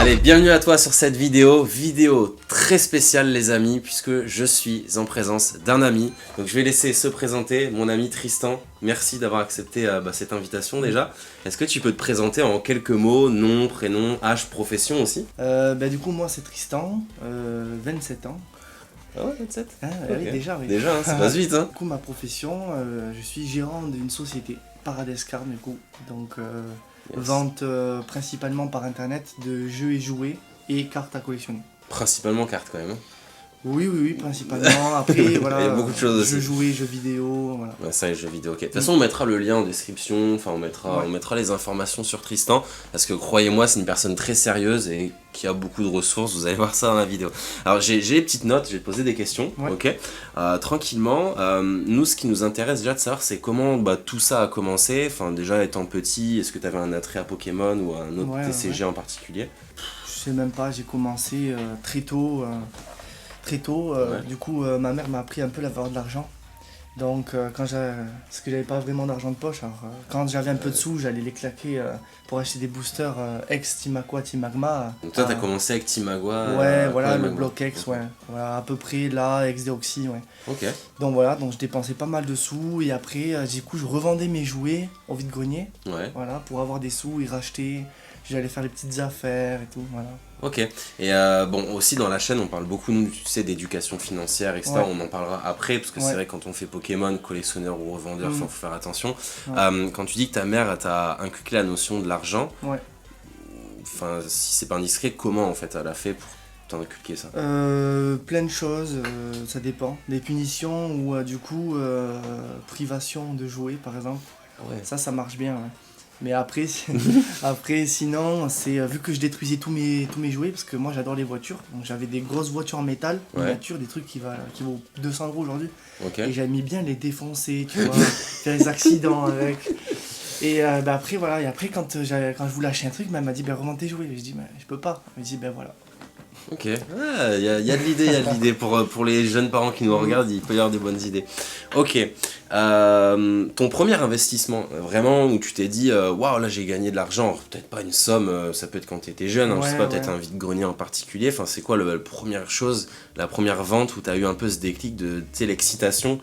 Allez, bienvenue à toi sur cette vidéo très spéciale les amis, puisque je suis en présence d'un ami. Donc je vais laisser se présenter, mon ami Tristan. Merci d'avoir accepté cette invitation déjà. Est-ce que tu peux te présenter en quelques mots, nom, prénom, âge, profession aussi? Du coup moi c'est Tristan, 27 ans. Ah ouais, 27. Oui, déjà, oui. Déjà, hein, ça passe vite. Hein. Du coup ma profession, je suis gérant d'une société, Paradescar du coup. Donc vente principalement par internet de jeux et jouets et cartes à collectionner. Principalement cartes quand même. Hein. Oui, principalement. Après, voilà, il y a beaucoup de choses aussi. Jeux jouets, jeux vidéo, voilà. Ouais, ça, les jeux vidéo, ok. De toute façon, on mettra le lien en description, enfin, on mettra les informations sur Tristan, parce que croyez-moi, c'est une personne très sérieuse et qui a beaucoup de ressources, vous allez voir ça dans la vidéo. Alors, j'ai les petites notes, je vais te poser des questions, ok. Tranquillement, nous, ce qui nous intéresse déjà de savoir, c'est comment tout ça a commencé, enfin, déjà étant petit, est-ce que tu avais un attrait à Pokémon ou à un autre TCG en particulier? Je sais même pas, j'ai commencé très tôt. Du coup ma mère m'a appris un peu la valeur de l'argent. Donc parce que j'avais pas vraiment d'argent de poche, alors quand j'avais un peu de sous, j'allais les claquer pour acheter des boosters ex-Team Aqua, Team Magma. Donc toi t'as commencé avec Team Agua. Ouais, voilà, le bloc X, ouais. Voilà, à peu près là, ex-Deoxy, ouais. Ok. Donc voilà, donc je dépensais pas mal de sous et après du coup je revendais mes jouets au vide-grenier. Ouais. Voilà, pour avoir des sous et racheter. J'allais faire les petites affaires et tout, voilà. Ok, et aussi dans la chaîne on parle beaucoup, nous, tu sais, d'éducation financière, etc. Ouais. On en parlera après, parce que c'est vrai que quand on fait Pokémon, collectionneur ou revendeur, faut faire attention. Ouais. Quand tu dis que ta mère t'a inculqué la notion de l'argent, enfin, si c'est pas indiscret, comment en fait elle a fait pour t'en inculquer ça? Plein de choses, ça dépend. Des punitions ou du coup, privation de jouer par exemple. Ouais. Ça marche bien, ouais. Mais après, sinon, c'est vu que je détruisais tous mes jouets, parce que moi j'adore les voitures, donc j'avais des grosses voitures en métal, miniatures, des trucs qui vaut 200 € aujourd'hui. Okay. Et j'aimais bien les défoncer, tu vois, faire des accidents avec. Et après, voilà, et après quand je voulais acheter un truc, elle m'a dit revends tes jouets. Et je dis je peux pas. Elle me dit voilà. Ok, il y a de l'idée, pour les jeunes parents qui nous regardent, il peut y avoir des bonnes idées. Ok, ton premier investissement, vraiment, où tu t'es dit, waouh, là j'ai gagné de l'argent, peut-être pas une somme, ça peut être quand tu étais jeune, hein, je sais pas, peut-être un vide-grenier en particulier, enfin c'est quoi la première chose, la première vente où tu as eu un peu ce déclic de l'excitation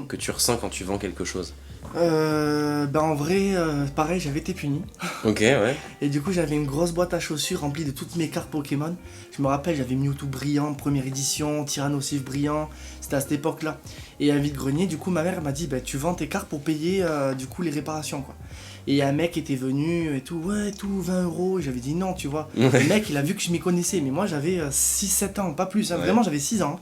que tu ressens quand tu vends quelque chose? En vrai, pareil, j'avais été puni. Ok, ouais. Et du coup, j'avais une grosse boîte à chaussures remplie de toutes mes cartes Pokémon. Je me rappelle, j'avais Mewtwo brillant, première édition, Tyrannosif brillant, c'était à cette époque-là. Et un vide-grenier, du coup, ma mère m'a dit, tu vends tes cartes pour payer du coup les réparations, quoi. Et un mec était venu et tout, 20 €. J'avais dit non, tu vois. Le mec, il a vu que je m'y connaissais, mais moi j'avais 6-7 ans, pas plus, hein. Vraiment, j'avais 6 ans.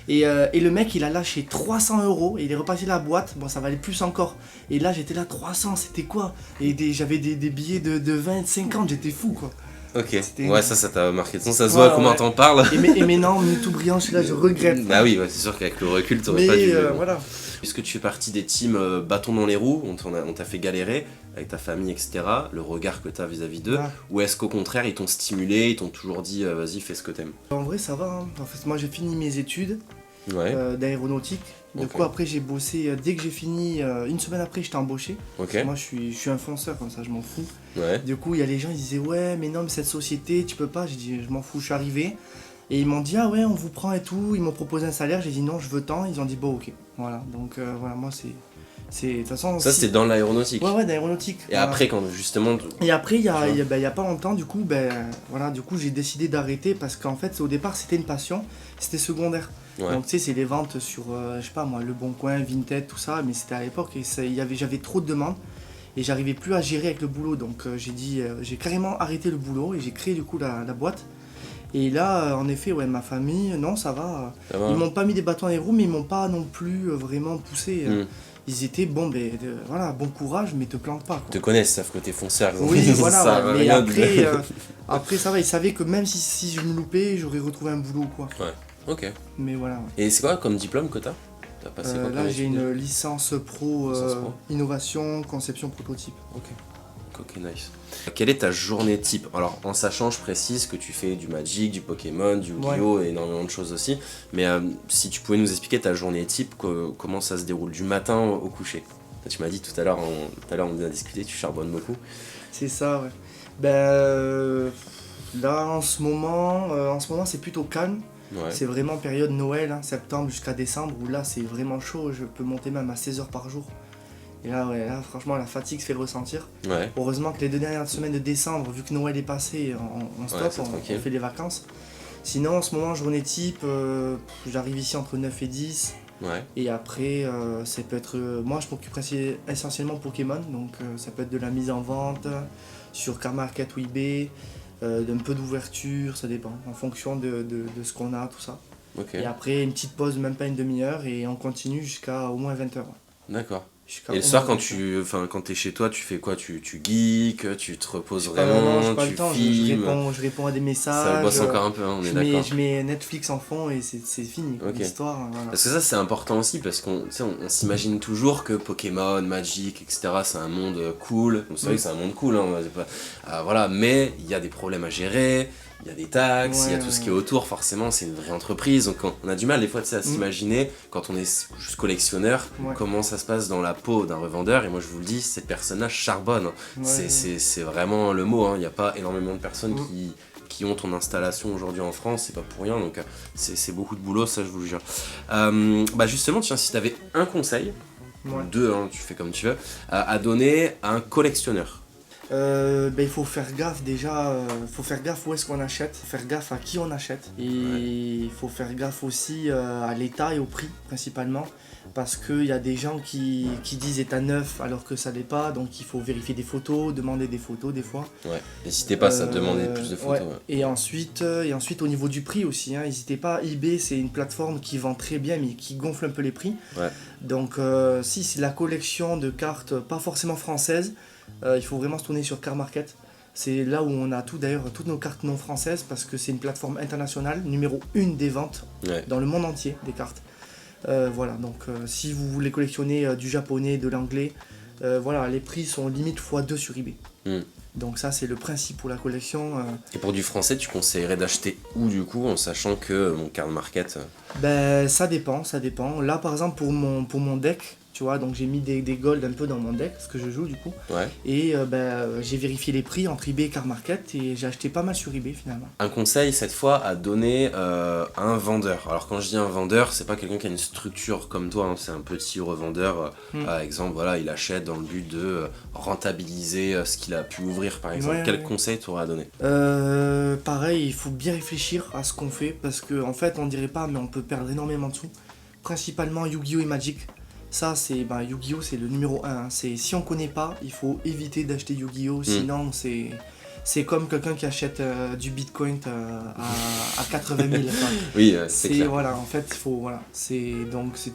Et le mec il a lâché 300 € et il est reparti la boîte, bon ça valait plus encore. Et là j'étais là 300, c'était quoi? Et j'avais des billets de 20, 50, j'étais fou quoi. Ok, ouais ça t'a marqué de son, ça se voit comment t'en parles. Et maintenant, tout brillant, là je regrette. Bah oui, c'est sûr qu'avec le recul t'aurais pas dû... voilà. Puisque tu fais partie des teams bâtons dans les roues, on t'a fait galérer avec ta famille, etc., le regard que t'as vis-à-vis d'eux, ou est-ce qu'au contraire ils t'ont stimulé, ils t'ont toujours dit vas-y fais ce que t'aimes? En vrai ça va, hein. En fait moi j'ai fini mes études d'aéronautique. Du coup après j'ai bossé, dès que j'ai fini, une semaine après j'étais embauché. Moi je suis un fonceur comme ça, je m'en fous. Du coup il y a les gens, ils disaient ouais mais non mais cette société tu peux pas, j'ai dit je m'en fous, je suis arrivé. Et ils m'ont dit ah ouais on vous prend et tout, ils m'ont proposé un salaire, j'ai dit non je veux tant, ils ont dit bon ok. Voilà, donc voilà moi c'est de toute façon... Ça c'était dans l'aéronautique. Ouais d'aéronautique. Et après quand justement... Et après il y a pas longtemps du coup, j'ai décidé d'arrêter parce qu'en fait au départ c'était une passion, c'était secondaire. Donc tu sais c'est les ventes sur, je sais pas moi, Le Bon Coin, Vinted, tout ça, mais c'était à l'époque et j'avais trop de demandes et j'arrivais plus à gérer avec le boulot, donc j'ai carrément arrêté le boulot et j'ai créé du coup la boîte. Et là en effet ma famille, non ça va, ils m'ont pas mis des bâtons dans les roues mais ils m'ont pas non plus vraiment poussé. Ils étaient bon courage mais te plante pas quoi. Ils te connaissent, ils savent que t'es fonceur. Oui voilà, mais après ça va, ils savaient que même si je me loupais j'aurais retrouvé un boulot quoi. Ouais. Ok. Mais voilà. Et c'est quoi comme diplôme que t'as passé quoi là j'ai une licence pro, innovation, conception prototype. Ok, nice. Quelle est ta journée type? Alors en sachant, je précise que tu fais du Magic, du Pokémon, du Yu-Gi-Oh! Et énormément de choses aussi. Mais si tu pouvais nous expliquer ta journée type, comment ça se déroule du matin au coucher? Tu m'as dit tout à l'heure, on a discuté, tu charbonnes beaucoup. C'est ça, ouais. Là, en ce moment c'est plutôt calme. Ouais. C'est vraiment période Noël, hein, septembre jusqu'à décembre, où là, c'est vraiment chaud. Je peux monter même à 16 heures par jour. Et là, ouais, là, franchement, la fatigue se fait ressentir. Ouais. Heureusement que les 2 dernières semaines de décembre, vu que Noël est passé, on stop, c'est on tranquille. fait les vacances. Sinon, en ce moment, journée type, j'arrive ici entre 9 et 10. Ouais. Et après, ça peut être. Moi, je m'occupe essentiellement Pokémon, donc ça peut être de la mise en vente sur Car Market ou eBay, d'un peu d'ouverture, ça dépend, en fonction de ce qu'on a, tout ça. Ok. Et après, une petite pause, même pas une demi-heure, et on continue jusqu'à au moins 20 h. D'accord. Jusqu'à Et le au soir, moins quand 20 heures. quand t'es chez toi, tu fais quoi? Tu geeks, tu te reposes Non, non, j'ai vraiment, pas le tu temps, filmes. je réponds à des Ça messages, bosse encore un peu, hein, on est d'accord. je mets Netflix en fond et c'est fini, quoi, Ok. l'histoire, voilà. Parce que ça, c'est important aussi, parce qu'on tu sais, on s'imagine toujours que Pokémon, Magic, etc., c'est un monde cool. Donc, c'est vrai que c'est un monde cool, hein, c'est pas- voilà. Mais il y a des problèmes à gérer, il y a des taxes, il y a Ouais, tout ce qui est ouais. autour, forcément, c'est une vraie entreprise. Donc on a du mal des fois tu sais, à s'imaginer, quand on est juste collectionneur, Ouais. comment ça se passe dans la peau d'un revendeur. Et moi, je vous le dis, cette personne-là charbonne, hein. Ouais, C'est vraiment le mot, hein. Il n'y a pas énormément de personnes Mm. qui ont ton installation aujourd'hui en France, c'est pas pour rien, donc c'est beaucoup de boulot, ça je vous le jure. Bah justement, tiens, si tu avais un conseil, ouais. ou deux, hein, tu fais comme tu veux, à donner à un collectionneur. Il faut faire gaffe déjà, faut faire gaffe où est-ce qu'on achète, faut faire gaffe à qui on achète, et il faut faire gaffe aussi à l'état et au prix principalement, parce qu'il y a des gens qui disent état neuf alors que ça l'est pas, donc il faut vérifier des photos, demander des photos des fois. Ouais, n'hésitez pas à demander plus de photos. Ouais. Ouais. Et ensuite au niveau du prix aussi, hein, n'hésitez pas, eBay c'est une plateforme qui vend très bien mais qui gonfle un peu les prix. Ouais. Donc si c'est la collection de cartes pas forcément françaises, il faut vraiment se tourner sur Car Market. C'est là où on a d'ailleurs toutes nos cartes non françaises parce que c'est une plateforme internationale, numéro 1 des ventes Ouais. dans le monde entier des cartes. Voilà, donc si vous voulez collectionner du japonais, de l'anglais, voilà, les prix sont limite x2 sur eBay. Mm. Donc ça c'est le principe pour la collection. Et pour du français, tu conseillerais d'acheter où du coup, en sachant que mon Card Market. Ben ça dépend, ça dépend. Là par exemple pour mon deck, tu vois, donc j'ai mis des golds un peu dans mon deck, ce que je joue du coup. Ouais. Et j'ai vérifié les prix entre eBay et Car Market et j'ai acheté pas mal sur eBay finalement. Un conseil cette fois à donner à un vendeur. Alors quand je dis un vendeur, c'est pas quelqu'un qui a une structure comme toi, hein, c'est un petit revendeur. Par exemple, voilà, il achète dans le but de rentabiliser ce qu'il a pu ouvrir par exemple. Ouais, Quel ouais. conseil tu aurais à donner? Pareil, il faut bien réfléchir à ce qu'on fait parce que en fait on dirait pas mais on peut perdre énormément de sous. Principalement Yu-Gi-Oh et Magic. Ça c'est Yu-Gi-Oh c'est le numéro 1. Hein. C'est si on connaît pas, il faut éviter d'acheter Yu-Gi-Oh sinon c'est comme quelqu'un qui achète du Bitcoin à 80 000. Enfin, Oui, c'est clair. voilà, en fait, il faut voilà, c'est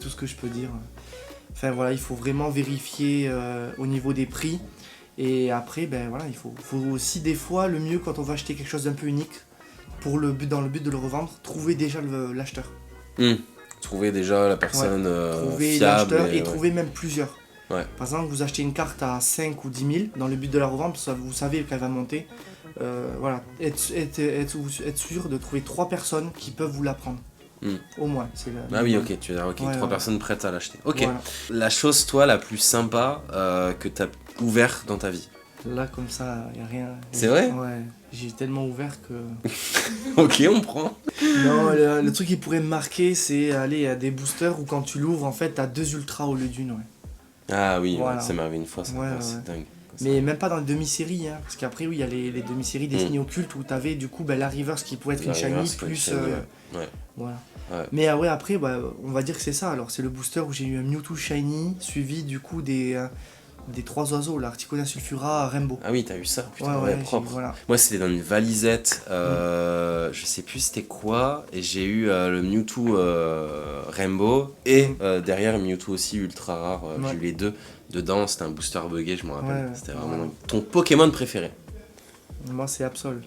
tout ce que je peux dire. Enfin voilà, il faut vraiment vérifier au niveau des prix. Et après, ben voilà, il faut aussi des fois, le mieux quand on va acheter quelque chose d'un peu unique, dans le but de le revendre, trouver déjà l'acheteur. Trouver déjà la personne Trouver fiable. l'acheteur et trouver même plusieurs. Ouais. Par exemple, vous achetez une carte à 5 ou 10 000 dans le but de la revendre, parce que vous savez qu'elle va monter. Voilà, être sûr de trouver 3 personnes qui peuvent vous la prendre. Au moins, c'est Ah oui, ok, tu veux dire, ok, Ouais, 3 ouais. personnes prêtes à l'acheter. Ok. Voilà. La chose, toi, la plus sympa que t'as ouvert dans ta vie. Là, comme ça, y a rien. C'est vrai? Ouais, j'ai tellement ouvert que. Ok, on prend. Non, le truc qui pourrait me marquer, c'est aller à des boosters où quand tu l'ouvres, en fait, t'as 2 ultras au lieu d'une, ouais. Ah oui, Voilà. ouais, ça m'est arrivé une fois, ça. Ouais, Ouais, ouais. c'est dingue. Mais même pas dans les demi-séries, hein, parce qu'après, oui, il y a les demi-séries Destiny occultes où t'avais du coup la Reverse qui pouvait être La une shiny Reverse, plus. shiny, ouais. Voilà. Ouais. Mais ouais, après, on va dire que c'est ça. Alors, c'est le booster où j'ai eu un Mewtwo shiny, suivi du coup des 3 oiseaux, l'Articona sulfura, Rainbow. Ah oui, t'as eu ça, putain, ouais, propre. Voilà. Moi, c'était dans une valisette, je sais plus c'était quoi, et j'ai eu le Mewtwo Rainbow, et derrière Mewtwo aussi ultra rare, j'ai eu les deux. Dedans, c'était un booster buggé, je me rappelle. Ouais, C'était vraiment dingue. Ton Pokémon préféré? Moi, c'est Absol.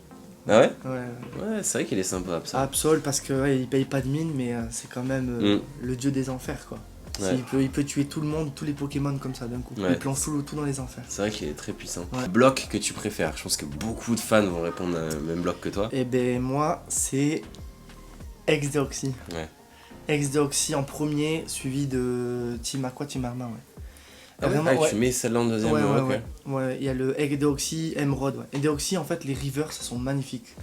Ah ouais? Ouais. Ouais, c'est vrai qu'il est sympa, Absol. Absol, parce que il paye pas de mine, mais c'est quand même le dieu des enfers, quoi. Ouais. Il peut tuer tout le monde, tous les Pokémon comme ça d'un coup. Ouais. Il plonge tout dans les enfers. C'est vrai qu'il est très puissant. Ouais. Bloc que tu préfères? Je pense que beaucoup de fans vont répondre à le même bloc que toi. Et ben moi, c'est Ex-Deoxy. Ouais. Ex-Deoxy en premier, suivi de Team Aqua, Team Arma, ouais. Ah ouais? Vraiment, Ah, tu mets celle-là en deuxième? Ouais, ok. ouais. Ouais, il y a le Egg Deoxy, Emerald. Ouais. Et Deoxy, en fait, les rivers, ça sont magnifiques.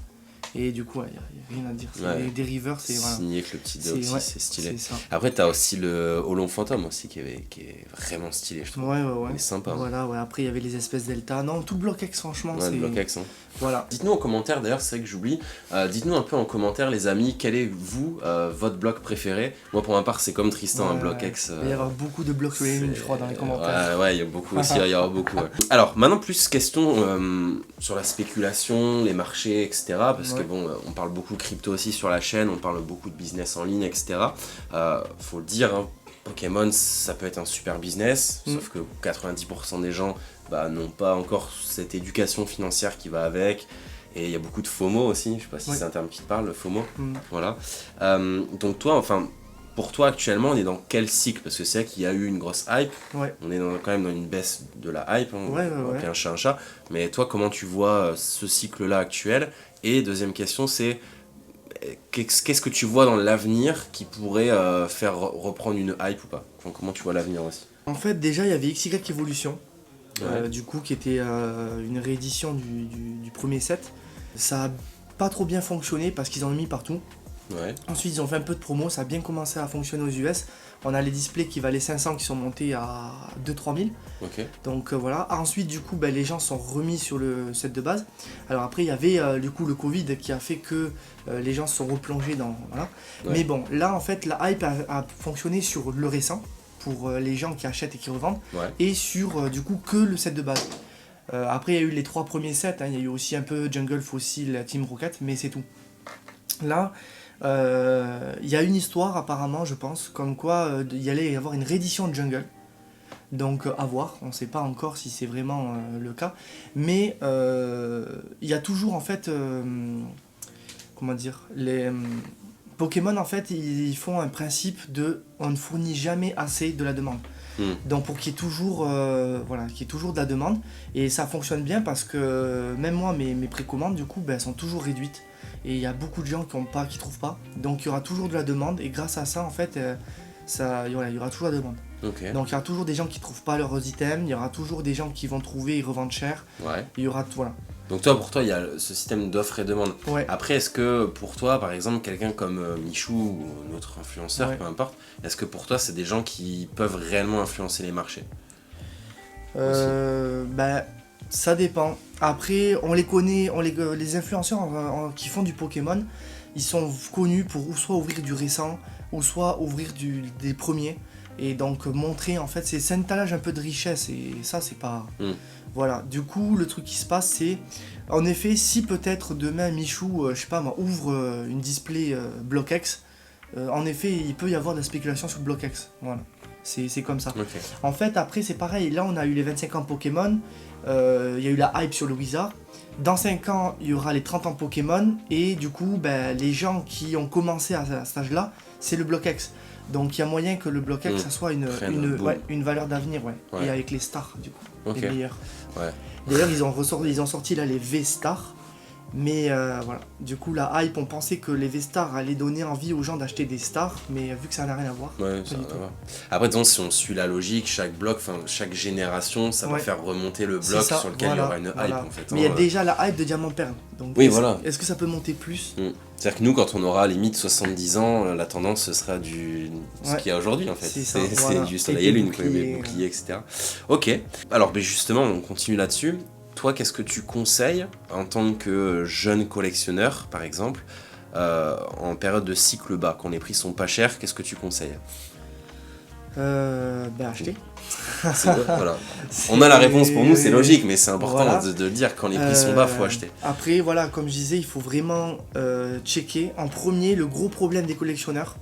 Et du coup, il n'y a rien à dire. Des rivers, c'est voilà. Signé avec le petit dé aussi, c'est stylé. C'est ça. Après, t'as aussi le Olon Fantôme aussi qui est vraiment stylé, je trouve. Ouais. Il est sympa. Voilà, Après, il y avait les espèces Delta. Non, tout le bloc X, franchement, c'est... le bloc X, hein. Voilà. Dites-nous en commentaire, d'ailleurs, c'est vrai que j'oublie. Dites-nous un peu en commentaire, les amis, quel est, vous, votre bloc préféré. Moi, pour ma part, c'est comme Tristan, un bloc X. Il va y avoir beaucoup de blocs Lenin, je crois, dans les commentaires. Ouais, il y a beaucoup aussi, il y aura beaucoup. Ouais. Alors, maintenant, plus question sur la spéculation, les marchés, etc. Parce que bon, on parle beaucoup de crypto aussi sur la chaîne, on parle beaucoup de business en ligne, etc. Faut le dire, hein, Pokémon, ça peut être un super business, sauf que 90% des gens n'ont pas encore cette éducation financière qui va avec. Et il y a beaucoup de FOMO aussi, je sais pas si c'est un terme qui te parle, le FOMO. Voilà. Donc toi, pour toi actuellement, on est dans quel cycle? Parce que c'est vrai qu'il y a eu une grosse hype, on est quand même dans une baisse de la hype, on va appeler un chat un chat. Mais toi, comment tu vois ce cycle-là actuel? Et deuxième question, c'est qu'est-ce que tu vois dans l'avenir qui pourrait faire reprendre une hype ou pas? Comment tu vois l'avenir aussi? En fait, déjà, il y avait XY Evolution. Du coup, qui était une réédition du premier set. Ça a pas trop bien fonctionné parce qu'ils en ont mis partout. Ensuite, ils ont fait un peu de promo, ça a bien commencé à fonctionner aux US. On a les displays qui valaient 500 qui sont montés à 2-3 000. Donc voilà. Ensuite, du coup, les gens sont remis sur le set de base. Alors après, il y avait du coup le Covid qui a fait que les gens se sont replongés dans. Voilà. Mais bon, là, en fait, la hype a fonctionné sur le récent, pour les gens qui achètent et qui revendent, et sur du coup que le set de base. Après il y a eu les 3 premiers sets, il y a eu aussi un peu Jungle, Fossil, Team Rocket, mais c'est tout. Là, il y a une histoire apparemment, je pense, comme quoi il allait y avoir une réédition de Jungle. Donc à voir, on ne sait pas encore si c'est vraiment le cas, mais il y a toujours en fait, comment dire, les... Pokémon, en fait, ils font un principe de on ne fournit jamais assez de la demande. Donc pour qu'il y ait toujours, qu'il y ait toujours de la demande. Et ça fonctionne bien parce que même moi, mes précommandes, du coup, elles sont toujours réduites. Et il y a beaucoup de gens qui ne trouvent pas. Donc il y aura toujours de la demande. Et grâce à ça, en fait, il y aura toujours de la demande. Donc il y aura toujours des gens qui ne trouvent pas leurs items. Il y aura toujours des gens qui vont trouver et revendre cher. Il y aura voilà. Donc pour toi, il y a ce système d'offre et demande. Après, est-ce que pour toi, par exemple, quelqu'un comme Michou ou notre influenceur, peu importe, est-ce que pour toi, c'est des gens qui peuvent réellement influencer les marchés? Ça dépend. Après, on les connaît, les influenceurs qui font du Pokémon, ils sont connus pour ou soit ouvrir du récent, ou soit ouvrir des premiers. Et donc montrer, en fait, c'est un étalage un peu de richesse, et ça, c'est pas... Voilà, du coup, le truc qui se passe, c'est... En effet, si peut-être demain, Michou, je sais pas moi, ouvre une display Block X, en effet, il peut y avoir de la spéculation sur le Block X. Voilà, c'est comme ça. En fait, après, c'est pareil. Là, on a eu les 25 ans Pokémon, il y a eu la hype sur le Wizard. Dans 5 ans, il y aura les 30 ans Pokémon, et du coup, les gens qui ont commencé à cet âge-là, c'est le Block X. Donc il y a moyen que le Block X ça soit une valeur d'avenir, et avec les stars du coup, les meilleurs. D'ailleurs ils ont sorti là les V-Stars, mais voilà, du coup la hype, on pensait que les V-Stars allaient donner envie aux gens d'acheter des stars, mais vu que ça n'a rien à voir. Après disons, si on suit la logique, chaque bloc, chaque génération, ça va faire remonter le bloc sur lequel il y aura une hype en fait. Mais il y a déjà la hype de Diamant Perle, donc est-ce que ça peut monter plus? C'est-à-dire que nous, quand on aura limite 70 ans, la tendance ce sera ce qu'il y a aujourd'hui en fait. C'est du soleil et lune, les boucliers, etc. Ok, alors justement, on continue là-dessus. Toi, qu'est-ce que tu conseilles en tant que jeune collectionneur, par exemple, en période de cycle bas, quand les prix sont pas chers, qu'est-ce que tu conseilles? Acheter. On a la réponse pour nous, c'est logique, mais c'est important de le dire, quand les prix sont bas, faut acheter. Après, voilà, comme je disais, il faut vraiment checker. En premier, le gros problème des collectionneurs,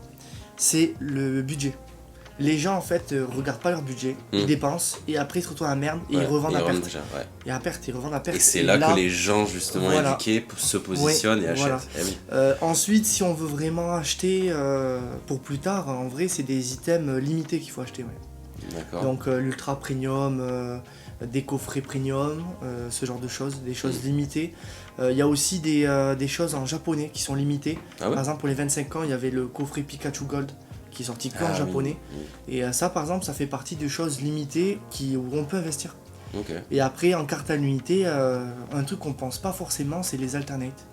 c'est le budget. Les gens en fait regardent pas leur budget, ils dépensent et après ils se retrouvent à la merde et ils revendent à perte. Et à perte, ils revendent à perte. Et c'est là que les gens justement éduqués se positionnent et achètent. Ensuite, si on veut vraiment acheter pour plus tard, en vrai c'est des items limités qu'il faut acheter. Donc l'ultra premium, des coffrets premium, ce genre de choses, des choses limitées. Il y a aussi des choses en japonais qui sont limitées. Par exemple pour les 25 ans, il y avait le coffret Pikachu Gold qui est sorti qu'en japonais. Et ça par exemple, ça fait partie de choses limitées où on peut investir. Et après en carte à l'unité, un truc qu'on pense pas forcément, c'est les alternates.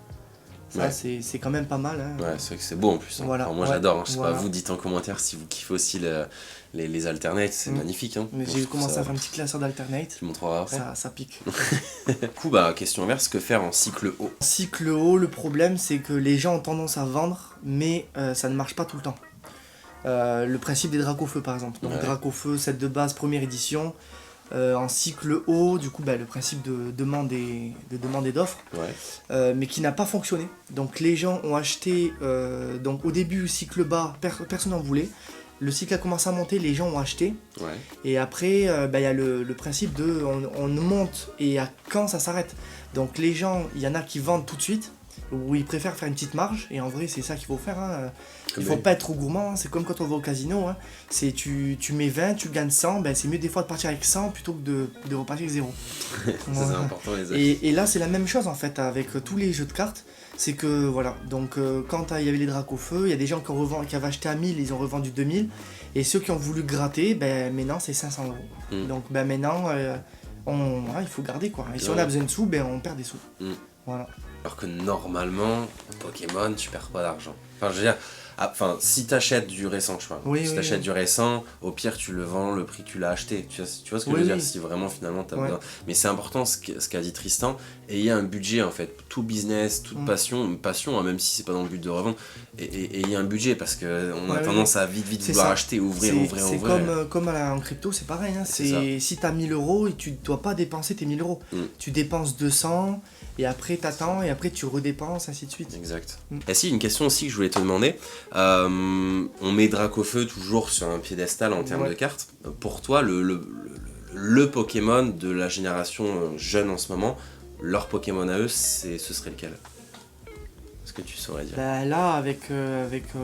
Ça, c'est quand même pas mal. Hein. Ouais, c'est vrai que c'est beau en plus. Hein. Voilà, Enfin, moi ouais, j'adore, hein. Je sais voilà. pas, vous dites en commentaire si vous kiffez aussi les alternates, c'est magnifique. Hein. Mais Moi, j'ai je trouve commencé ça- à faire un petit classeur d'alternate. Tu montreras après. Ça pique. Du coup, bah, question inverse, que faire en cycle haut? Cycle haut, le problème c'est que les gens ont tendance à vendre, mais ça ne marche pas tout le temps. Le principe des Dracofeu par exemple. Donc Ouais. Dracofeu, set de base, première édition. En cycle haut, du coup, le principe de demande et d'offre, Ouais. mais qui n'a pas fonctionné. Donc les gens ont acheté, donc au début, cycle bas, personne n'en voulait. Le cycle a commencé à monter, les gens ont acheté. Ouais. Et après, il y a le principe de on monte et à quand ça s'arrête. Donc les gens, il y en a qui vendent tout de suite, ou ils préfèrent faire une petite marge, et en vrai c'est ça qu'il faut faire. Hein. Il faut pas être trop gourmand, hein. C'est comme quand on va au casino. Hein. C'est tu mets 20, tu gagnes 100, c'est mieux des fois de partir avec 100 plutôt que de repartir avec 0. Ça, c'est important les amis. Et là c'est la même chose en fait avec tous les jeux de cartes. C'est que voilà, donc quand il y avait les Dracofeu, il y a des gens qui avaient acheté à 1000, ils ont revendu 2000. Et ceux qui ont voulu gratter, maintenant c'est 500 €. Donc maintenant, il faut garder quoi. Et si on a besoin de sous, on perd des sous. Voilà. Alors que normalement, en Pokémon, tu perds pas d'argent. Enfin, je veux dire, si t'achètes du récent, je parle. Si t'achètes du récent, au pire, tu le vends le prix que tu l'as acheté. Tu vois ce que je veux dire? Si vraiment, finalement, t'as besoin. Mais c'est important ce qu'a dit Tristan. Ayez un budget, en fait. Tout business, toute passion, hein, même si c'est pas dans le but de revendre. Et ayez un budget parce qu'on a tendance à vite vouloir acheter, ouvrir. C'est comme en crypto, c'est pareil. Hein. Si t'as 1000 €, tu dois pas dépenser tes 1000 €. Tu dépenses 200, et après t'attends, et après tu redépenses, ainsi de suite. Exact. Et si, une question aussi que je voulais te demander. On met Dracofeu toujours sur un piédestal en termes de cartes. Pour toi, le Pokémon de la génération jeune en ce moment, leur Pokémon à eux, ce serait lequel? Est-ce que tu saurais dire? Là, avec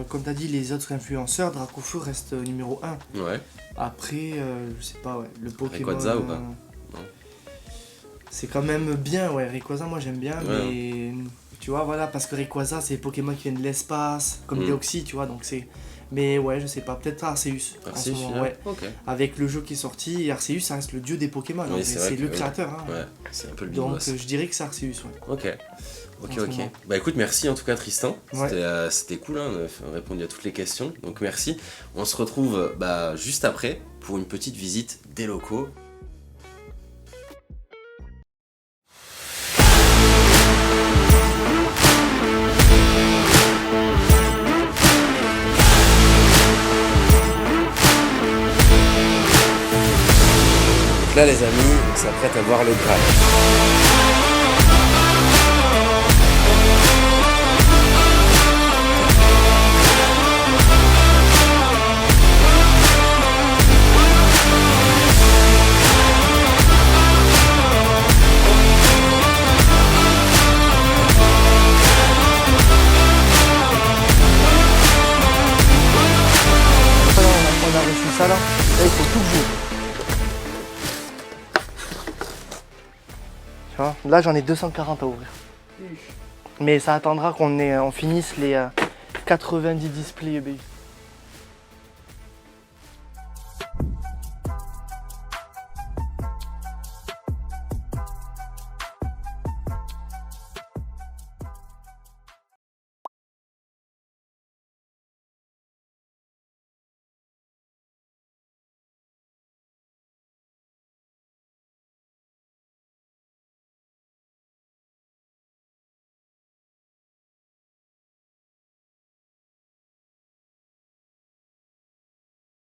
comme tu as dit, les autres influenceurs, Dracofeu reste numéro 1. Ouais. Après, je sais pas, le Pokémon... Rayquaza ou pas? Non. C'est quand même bien, Rayquaza, moi j'aime bien, mais... Tu vois, voilà, parce que Rayquaza, c'est les Pokémon qui viennent de l'espace, comme Deoxys, tu vois, donc c'est... Mais ouais, je sais pas, peut-être Arceus. Arceus, okay. Avec le jeu qui est sorti, Arceus, ça reste le dieu des Pokémon, oui, c'est le créateur. Hein. Ouais, c'est un peu le donc je dirais que c'est Arceus, Ok. Bah écoute, merci en tout cas Tristan, c'était cool, hein, on a répondu à toutes les questions, donc merci. On se retrouve juste après pour une petite visite des locaux. Donc là les amis, on s'apprête à voir le Graal. On a reçu ça là, il faut tout jouer. Tu vois, là j'en ai 240 à ouvrir. Mais ça attendra qu'on finisse les 90 displays EBU.